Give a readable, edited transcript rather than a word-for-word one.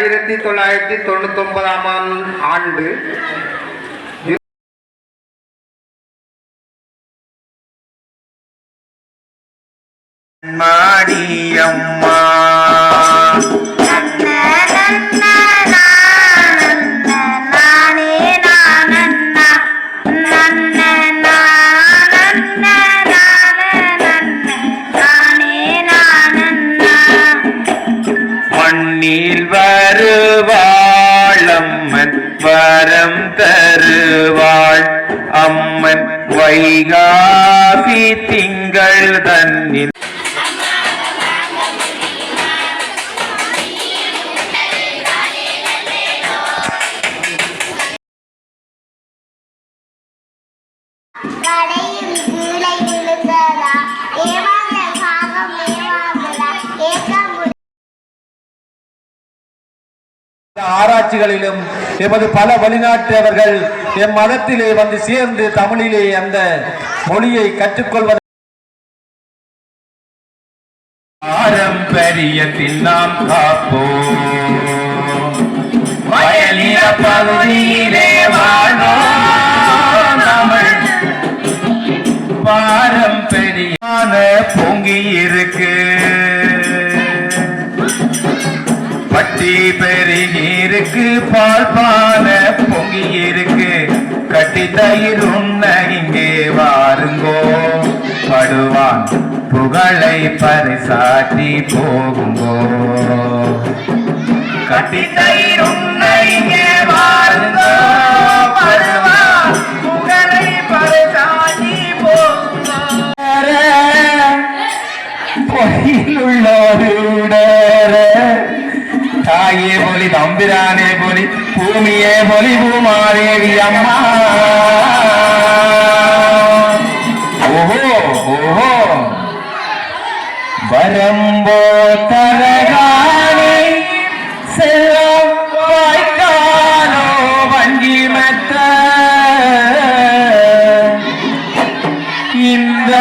1999 ஆண்டு மாடியம்மா மண்ணில் வருவாளம்மன் வரம் தருவாள் அம்மன் வைகாசி திங்கள் தன்னில் ஆராய்ச்சிகளிலும் எமது பல வெளிநாட்டவர்கள் எம் மதத்திலே வந்து சேர்ந்து தமிழிலே அந்த மொழியை கற்றுக்கொள்வது பாரம்பரியத்தில் நாம் காப்போம் வயலின பகுதியிலே வாழ்வோம் தமிழ் பாரம்பரியான பொங்கி இருக்கு பட்டி பெருகி இருக்கு பால் பான பொங்கி இருக்கு கட்டி தயிர் உண்ண இங்கே வாருங்கோ படுவான் புகழை பரிசாட்டி போகுங்கோ கட்டி தயிர் உண்ண இங்கே வாருங்கோ படுவான் புகழை பரிசாட்டி போகுங்கோ தாயே போலி தம்பிரானே போலி பூமியே போலி பூமாதேவி அம்மா ஓஹோ ஓஹோ வரம்போ தரகானே செல்லம் வாய்க்காலோ வங்கி மெத்த இந்த